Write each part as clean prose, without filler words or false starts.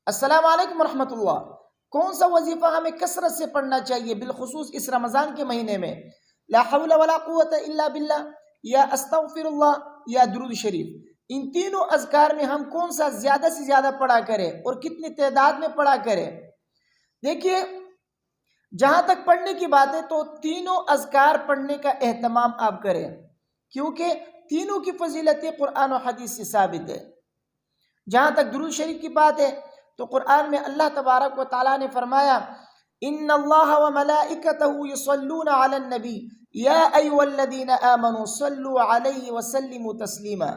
السلام علیکم ورحمۃ اللہ۔ کون سا وظیفہ ہمیں کثرت سے پڑھنا چاہیے بالخصوص اس رمضان کے مہینے میں؟ لا حول ولا قوت الا باللہ، یا استغفر اللہ، یا درود شریف۔ ان تینوں اذکار میں ہم کون سا زیادہ سے زیادہ پڑھا کریں اور کتنی تعداد میں پڑھا کریں؟ دیکھیے، جہاں تک پڑھنے کی بات ہے تو تینوں اذکار پڑھنے کا اہتمام آپ کریں، کیونکہ تینوں کی فضیلتیں قرآن و حدیث سے ثابت ہے۔ جہاں تک درود شریف کی بات ہے تو قرآن میں اللہ تبارک و تعالیٰ نے فرمایا، ان اللہ و ملائکتہ یصلون علی النبی یا ایھا الذین آمنوا صلوا علیہ وسلموا تسلیما۔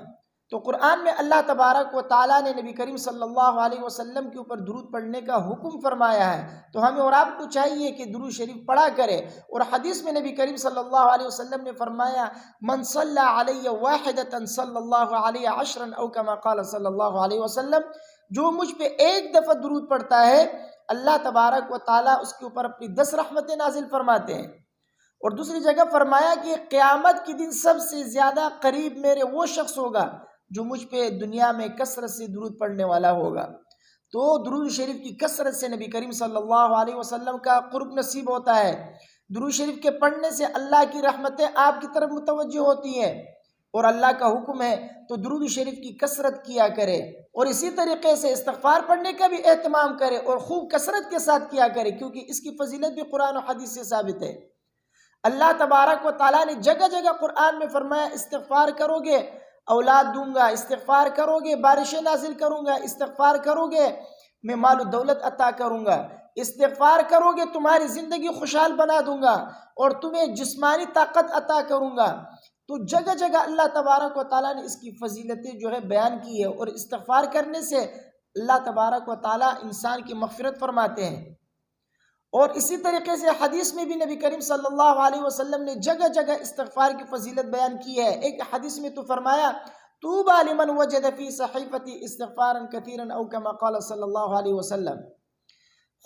تو قرآن میں اللہ تبارک و تعالیٰ نے نبی کریم صلی اللہ علیہ وسلم کے اوپر درود پڑھنے کا حکم فرمایا ہے، تو ہمیں اور آپ کو چاہیے کہ درود شریف پڑھا کرے۔ اور حدیث میں نبی کریم صلی اللہ علیہ وسلم نے فرمایا، من صلی علیہ واحدۃ صلی اللہ علیہ عشرا، او کما قال صلی اللہ علیہ وسلم، جو مجھ پہ ایک دفعہ درود پڑھتا ہے اللہ تبارک و تعالیٰ اس کے اوپر اپنی 10 رحمتیں نازل فرماتے ہیں۔ اور دوسری جگہ فرمایا کہ قیامت کے دن سب سے زیادہ قریب میرے وہ شخص ہوگا جو مجھ پہ دنیا میں کثرت سے درود پڑھنے والا ہوگا۔ تو درود شریف کی کثرت سے نبی کریم صلی اللہ علیہ وسلم کا قرب نصیب ہوتا ہے۔ درود شریف کے پڑھنے سے اللہ کی رحمتیں آپ کی طرف متوجہ ہوتی ہیں، اور اللہ کا حکم ہے تو درود شریف کی کثرت کیا کرے۔ اور اسی طریقے سے استغفار پڑھنے کا بھی اہتمام کرے اور خوب کثرت کے ساتھ کیا کرے، کیونکہ اس کی فضیلت بھی قرآن و حدیث سے ثابت ہے۔ اللہ تبارک و تعالیٰ نے جگہ جگہ قرآن میں فرمایا، استغفار کرو گے اولاد دوں گا، استغفار کرو گے بارشیں نازل کروں گا، استغفار کرو گے میں مال و دولت عطا کروں گا، استغفار کرو گے تمہاری زندگی خوشحال بنا دوں گا اور تمہیں جسمانی طاقت عطا کروں گا۔ تو جگہ جگہ اللہ تبارک و تعالیٰ نے اس کی فضیلتیں جو ہے بیان کی ہے، اور استغفار کرنے سے اللہ تبارک و تعالیٰ انسان کی مغفرت فرماتے ہیں۔ اور اسی طریقے سے حدیث میں بھی نبی کریم صلی اللہ علیہ وسلم نے جگہ جگہ استغفار کی فضیلت بیان کی ہے۔ ایک حدیث میں تو فرمایا، طوبی لمن وجد فی صحیفتی استغفارا کثیرا، او کما قال صلی اللہ علیہ وسلم،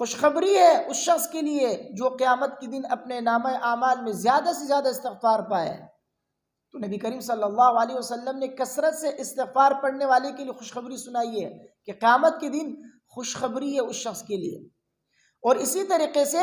خوشخبری ہے اس شخص کے لیے جو قیامت کے دن اپنے نامہ اعمال میں زیادہ سے زیادہ استغفار پائے۔ تو نبی کریم صلی اللہ علیہ وسلم نے کثرت سے استغفار پڑھنے والے کے لیے خوشخبری سنائی ہے کہ قیامت کے دن خوشخبری ہے اس شخص کے لیے۔ اور اسی طریقے سے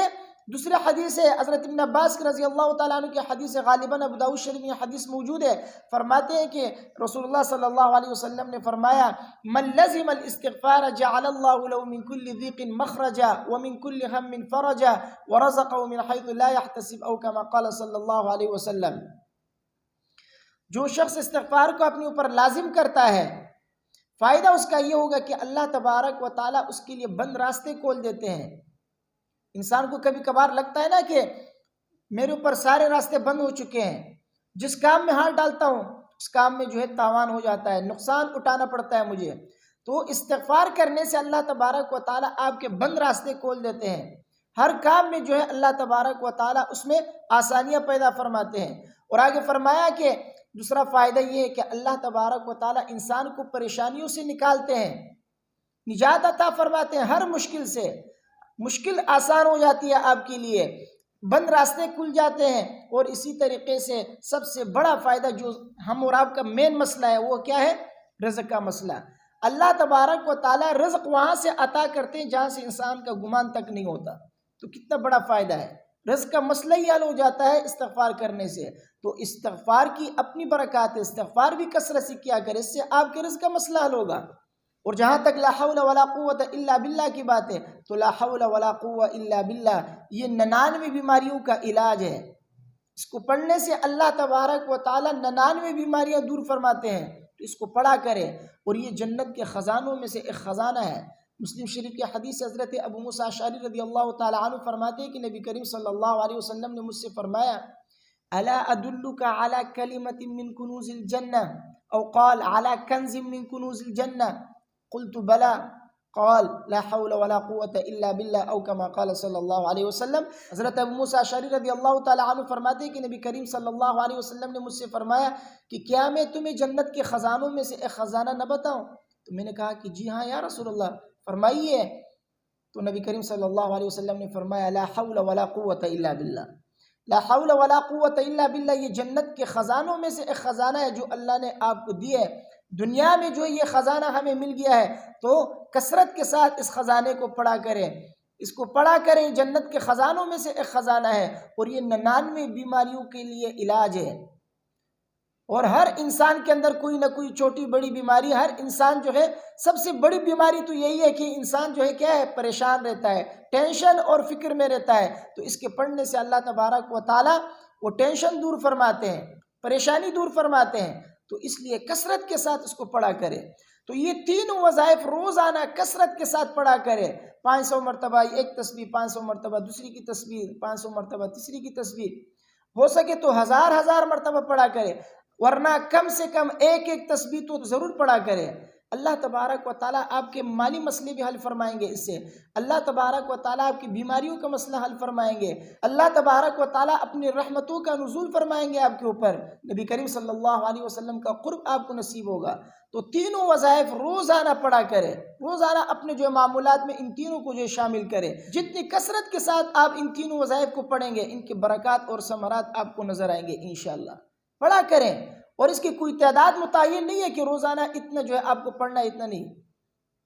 دوسرے حدیث ہے حضرت ابن عباس رضی اللہ تعالیٰ عنہ کی حدیث، غالباً ابو داؤد شریف میں حدیث موجود ہے، فرماتے ہیں کہ رسول اللہ صلی اللہ علیہ وسلم نے فرمایا، من لزم الاستغفار جعل اللہ له من كل ضيق مخرجا ومن كل هم فرجا ورزقه من حيث لا يحتسب، او كما قال صلی اللہ علیہ وسلم۔ جو شخص استغفار کو اپنے اوپر لازم کرتا ہے، فائدہ اس کا یہ ہوگا کہ اللہ تبارک و تعالیٰ اس کے لیے بند راستے کھول دیتے ہیں۔ انسان کو کبھی کبھار لگتا ہے نا کہ میرے اوپر سارے راستے بند ہو چکے ہیں، جس کام میں ہاتھ ڈالتا ہوں اس کام میں جو ہے تاوان ہو جاتا ہے، نقصان اٹھانا پڑتا ہے مجھے۔ تو استغفار کرنے سے اللہ تبارک و تعالیٰ آپ کے بند راستے کھول دیتے ہیں، ہر کام میں جو ہے اللہ تبارک و تعالیٰ اس میں آسانیاں پیدا فرماتے ہیں۔ اور آگے فرمایا کہ دوسرا فائدہ یہ ہے کہ اللہ تبارک و تعالیٰ انسان کو پریشانیوں سے نکالتے ہیں، نجات عطا فرماتے ہیں، ہر مشکل سے مشکل آسان ہو جاتی ہے آپ کے لیے، بند راستے کھل جاتے ہیں۔ اور اسی طریقے سے سب سے بڑا فائدہ جو ہم اور آپ کا مین مسئلہ ہے وہ کیا ہے؟ رزق کا مسئلہ۔ اللہ تبارک و تعالیٰ رزق وہاں سے عطا کرتے ہیں جہاں سے انسان کا گمان تک نہیں ہوتا، تو کتنا بڑا فائدہ ہے۔ رزق کا مسئلہ ہی حل ہو جاتا ہے استغفار کرنے سے۔ تو استغفار کی اپنی برکات ہے، استغفار بھی کثرت سے کیا کرے، اس سے آپ کے رزق کا مسئلہ حل ہوگا۔ اور جہاں تک لا حول ولا قوت الا باللہ کی بات ہے تو لا حول ولا قوت الا باللہ یہ 99 بیماریوں کا علاج ہے۔ اس کو پڑھنے سے اللہ تبارک و تعالیٰ 99 بیماریاں دور فرماتے ہیں، تو اس کو پڑھا کرے۔ اور یہ جنت کے خزانوں میں سے ایک خزانہ ہے۔ مسلم شریف کی حدیث حضرت ابو موسیٰ اشعری رضی اللہ تعالیٰ عنہ فرماتے ہیں کہ نبی کریم صلی اللہ علیہ وسلم نے مجھ سے فرمایا، الا ادلک علی کلمۃ من کنوز الجنہ، او قال علی کنز من کنوز الجنہ، قلت بلا، قال لا حول ولا قوت الا باللہ، او کما قال صلی اللہ علیہ وسلم۔ حضرت ابو موسیٰ اشعری رضی اللہ تعالیٰ عنہ فرماتے ہیں کہ نبی کریم صلی اللہ علیہ وسلم نے مجھ سے فرمایا کہ کیا میں تمہیں جنت کے خزانوں میں سے ایک خزانہ نہ بتاؤں؟ تو میں نے کہا کہ جی ہاں یا رسول اللہ، فرمائیے۔ تو نبی کریم صلی اللہ علیہ وسلم نے فرمایا، لا حول ولا قوت الا باللہ، لا حول ولا قوت الا باللہ، یہ جنت کے خزانوں میں سے ایک خزانہ ہے جو اللہ نے آپ کو دی ہے۔ دنیا میں جو یہ خزانہ ہمیں مل گیا ہے تو کثرت کے ساتھ اس خزانے کو پڑھا کریں، اس کو پڑھا کریں۔ جنت کے خزانوں میں سے ایک خزانہ ہے اور یہ 99 بیماریوں کے لیے علاج ہے۔ اور ہر انسان کے اندر کوئی نہ کوئی چھوٹی بڑی بیماری، ہر انسان جو ہے سب سے بڑی بیماری تو یہی ہے کہ انسان جو ہے کیا ہے، پریشان رہتا ہے، ٹینشن اور فکر میں رہتا ہے۔ تو اس کے پڑھنے سے اللہ تبارک و تعالیٰ وہ ٹینشن دور فرماتے ہیں، پریشانی دور فرماتے ہیں۔ تو اس لیے کثرت کے ساتھ اس کو پڑھا کرے۔ تو یہ تینوں وظائف روزانہ کثرت کے ساتھ پڑھا کرے۔ 500 مرتبہ ایک تسبیح، 500 مرتبہ دوسری کی تسبیح، 500 مرتبہ تیسری کی تسبیح، ہو سکے تو ہزار مرتبہ پڑھا کرے، ورنہ کم سے کم ایک تسبیح تو ضرور پڑھا کرے۔ اللہ تبارک و تعالیٰ آپ کے مالی مسئلے بھی حل فرمائیں گے اس سے، اللہ تبارک و تعالیٰ آپ کی بیماریوں کا مسئلہ حل فرمائیں گے، اللہ تبارک و تعالیٰ اپنی رحمتوں کا نزول فرمائیں گے آپ کے اوپر، نبی کریم صلی اللہ علیہ وسلم کا قرب آپ کو نصیب ہوگا۔ تو تینوں وظائف روزانہ پڑھا کرے، روزانہ اپنے جو معمولات میں ان تینوں کو جو شامل کرے۔ جتنی کثرت کے ساتھ آپ ان تینوں وظائف کو پڑھیں گے، ان کے برکات اور ثمرات آپ کو نظر آئیں گے انشاءاللہ۔ پڑھا کریں، اور اس کی کوئی تعداد متعین نہیں ہے کہ روزانہ اتنا جو ہے آپ کو پڑھنا ہے، اتنا نہیں،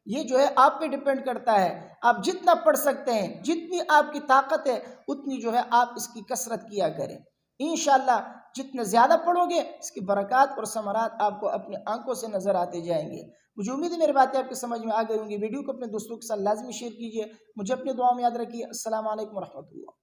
یہ جو ہے آپ پہ ڈیپینڈ کرتا ہے۔ آپ جتنا پڑھ سکتے ہیں، جتنی آپ کی طاقت ہے اتنی جو ہے آپ اس کی کثرت کیا کریں انشاءاللہ۔ جتنے زیادہ پڑھو گے اس کی برکات اور ثمرات آپ کو اپنے آنکھوں سے نظر آتے جائیں گے۔ مجھے امید ہے میری باتیں آپ کی سمجھ میں آ گئی ہوں گی۔ ویڈیو کو اپنے دوستوں کے ساتھ لازمی شیئر کیجیے، مجھے اپنے دعاؤں میں یاد رکھیے۔ السلام علیکم ورحمۃ اللہ۔